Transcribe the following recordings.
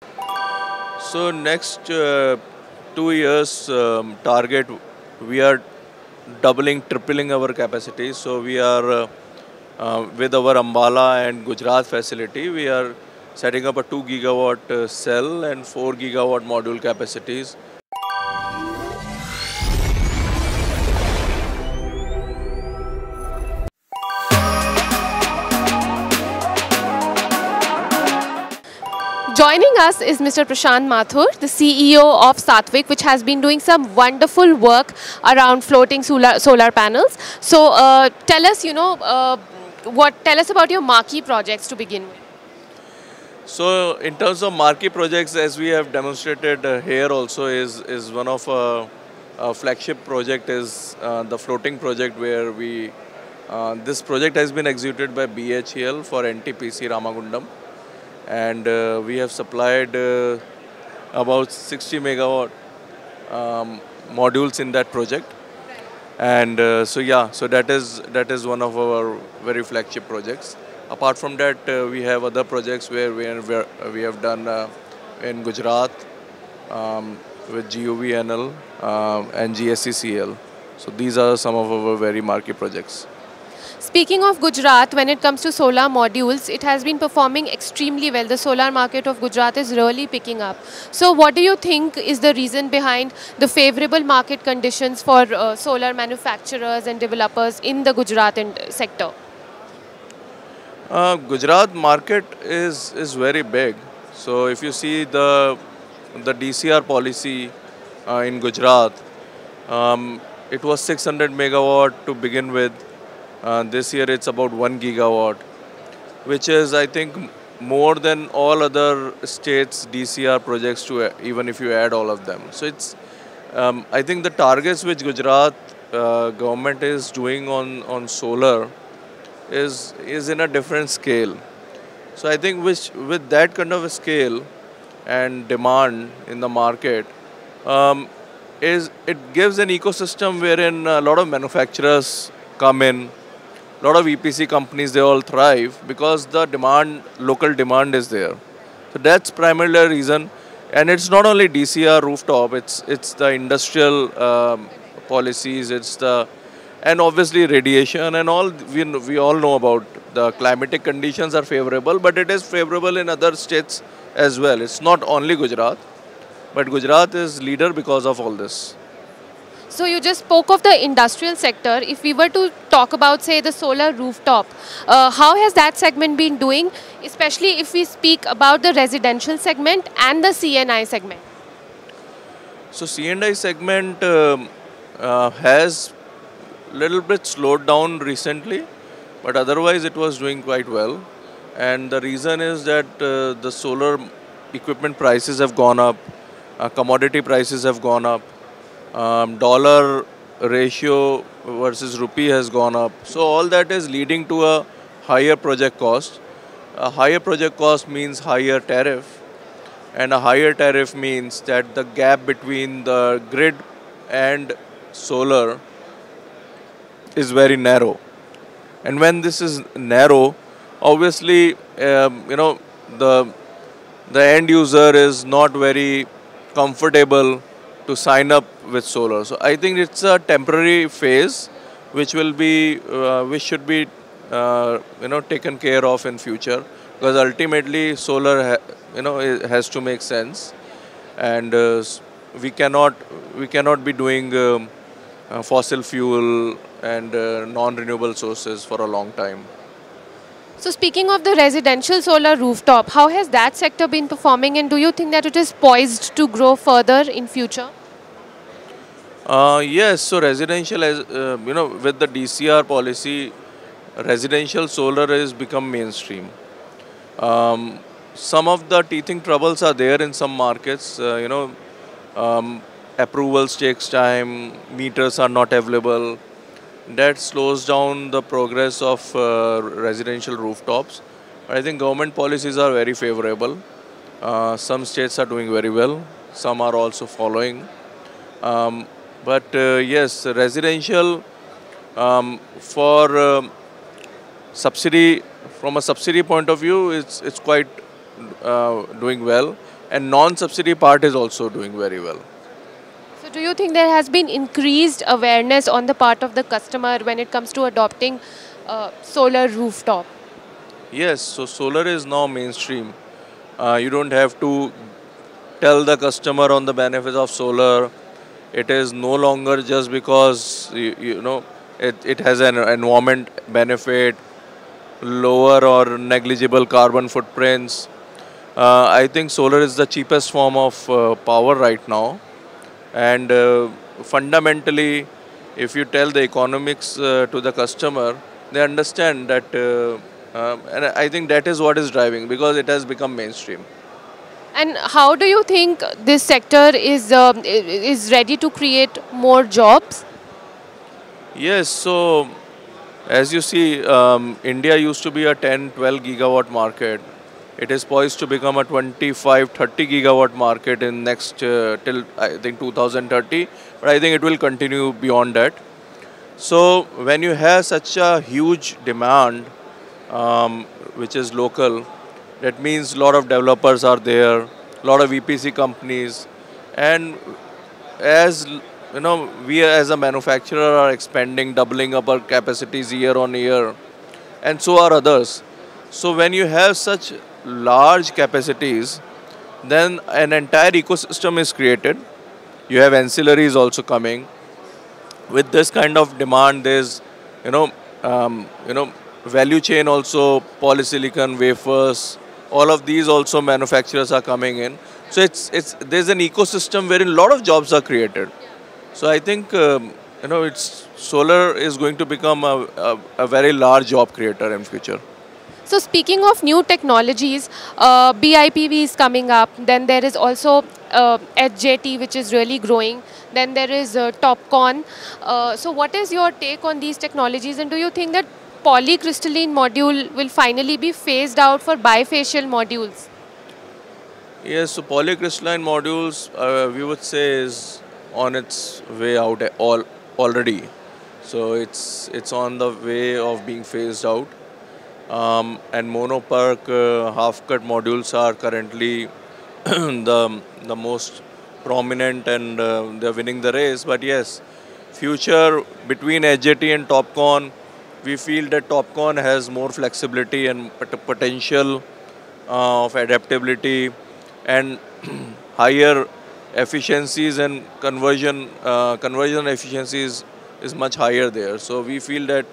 So next 2 years target, we are doubling, tripling our capacity. So we are with our Ambala and Gujarat facility, we are setting up a 2 gigawatt cell and 4 gigawatt module capacities. Joining us is Mr. Prashant Mathur, the CEO of Saatvik, which has been doing some wonderful work around floating solar panels. So tell us, tell us about your marquee projects to begin with. So in terms of marquee projects, as we have demonstrated here also, is one of our flagship project is the floating project where this project has been executed by BHEL for NTPC Ramagundam, and we have supplied about 60 megawatt modules in that project. And so that is one of our very flagship projects. Apart from that, we have other projects where we have done in Gujarat with GUVNL and GSECL. So these are some of our very marquee projects. Speaking of Gujarat, when it comes to solar modules, it has been performing extremely well. The solar market of Gujarat is really picking up. So what do you think is the reason behind the favorable market conditions for solar manufacturers and developers in the Gujarat sector? Gujarat market is very big. So if you see the DCR policy in Gujarat, it was 600 megawatt to begin with. This year it's about 1 gigawatt, which is, I think, more than all other states' DCR projects, even if you add all of them. So it's, I think the targets which Gujarat government is doing on solar is in a different scale. So I think with that kind of a scale and demand in the market, it gives an ecosystem wherein a lot of manufacturers come in. A lot of EPC companies, they all thrive because the local demand is there. So that's primarily the reason. And it's not only DCR rooftop, it's the industrial policies, and obviously radiation and all. We all know about the climatic conditions are favorable, but it is favorable in other states as well. It's not only Gujarat, but Gujarat is leader because of all this. So you just spoke of the industrial sector. If we were to talk about, say, the solar rooftop, how has that segment been doing, especially if we speak about the residential segment and the CNI segment? So CNI segment has little bit slowed down recently, but otherwise it was doing quite well. And the reason is that the solar equipment prices have gone up, commodity prices have gone up. Dollar ratio versus rupee has gone up. So all that is leading to a higher project cost. A higher project cost means higher tariff. And a higher tariff means that the gap between the grid and solar is very narrow. And when this is narrow, obviously, the end user is not very comfortable to sign up with solar. So I think it's a temporary phase which should be taken care of in future, because ultimately solar has to make sense, and we cannot be doing fossil fuel and non-renewable sources for a long time. So speaking of the residential solar rooftop, how has that sector been performing, and do you think that it is poised to grow further in future? Yes, so residential, with the DCR policy, residential solar has become mainstream. Some of the teething troubles are there in some markets. Approvals takes time, meters are not available. That slows down the progress of residential rooftops. But I think government policies are very favorable. Some states are doing very well. Some are also following. Yes, residential for subsidy, from a subsidy point of view, it's quite doing well. and non-subsidy part is also doing very well. So do you think there has been increased awareness on the part of the customer when it comes to adopting solar rooftop? Yes, so solar is now mainstream. You don't have to tell the customer on the benefits of solar. It is no longer just because it has an environment benefit, lower or negligible carbon footprints. I think solar is the cheapest form of power right now, and fundamentally, if you tell the economics to the customer, they understand that, and I think that is what is driving because it has become mainstream. And how do you think this sector is ready to create more jobs? Yes, so as you see, India used to be a 10, 12 gigawatt market. It is poised to become a 25, 30 gigawatt market in next till I think 2030. But I think it will continue beyond that. So when you have such a huge demand, which is local, that means a lot of developers are there, a lot of EPC companies, and as we as a manufacturer are expanding, doubling up our capacities year on year, and so are others. So when you have such large capacities, then an entire ecosystem is created. You have ancillaries also coming. With this kind of demand, there's you know value chain also, polysilicon wafers, all of these also manufacturers are coming in. So it's there's an ecosystem wherein a lot of jobs are created. So I think it's solar is going to become a very large job creator in future. So speaking of new technologies, BIPV is coming up. Then there is also HJT, which is really growing. Then there is TopCon. So what is your take on these technologies? And do you think that polycrystalline module will finally be phased out for bifacial modules? Yes, so polycrystalline modules, we would say, is on its way out already. So it's on the way of being phased out. And monopark half-cut modules are currently the most prominent, and they're winning the race. But yes, future between HJT and TopCon, we feel that TopCon has more flexibility and potential of adaptability and higher efficiencies, and conversion efficiencies is much higher there. So we feel that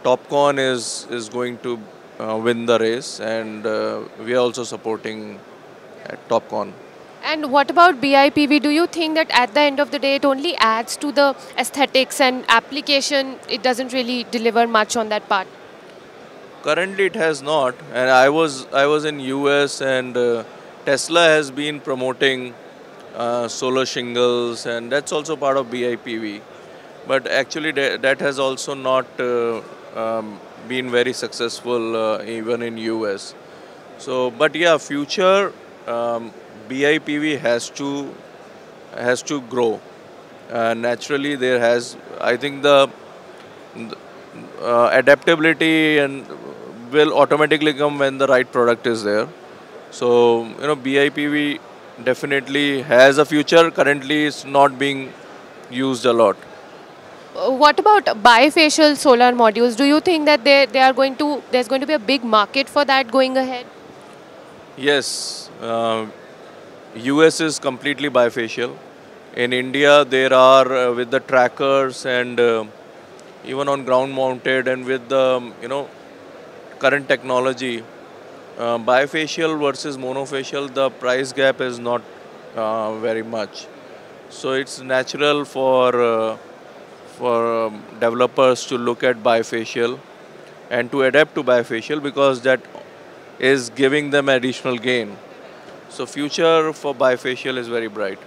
TopCon is going to win the race, and we are also supporting at TopCon. And what about BIPV? Do you think that at the end of the day, it only adds to the aesthetics and application? It doesn't really deliver much on that part. Currently, it has not, and I was in US, and Tesla has been promoting solar shingles, and that's also part of BIPV. But actually, that has also not been very successful even in US. So, but yeah, future BIPV has to grow. Naturally, there has, I think, the adaptability and will automatically come when the right product is there. So BIPV definitely has a future. Currently, it's not being used a lot. What about bifacial solar modules? Do you think that they are going to there's going to be a big market for that going ahead? Yes, US is completely bifacial. In India, there are with the trackers and even on ground mounted, and with the current technology, bifacial versus monofacial, the price gap is not very much. So it's natural for developers to look at bifacial and to adapt to bifacial, because that is giving them additional gain. So future for bifacial is very bright.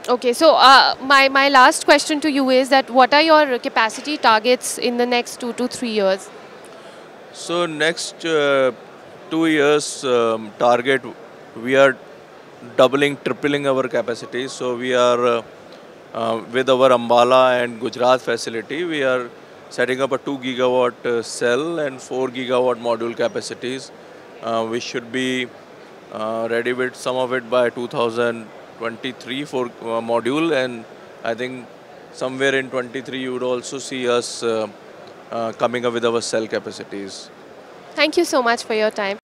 Okay, so my last question to you is that what are your capacity targets in the next 2 to 3 years? So next 2 years target, we are doubling, tripling our capacity. So we are with our Ambala and Gujarat facility, we are setting up a 2 gigawatt cell and 4 gigawatt module capacities. We should be ready with some of it by 2023 for module, and I think somewhere in 23 you would also see us coming up with our cell capacities. Thank you so much for your time.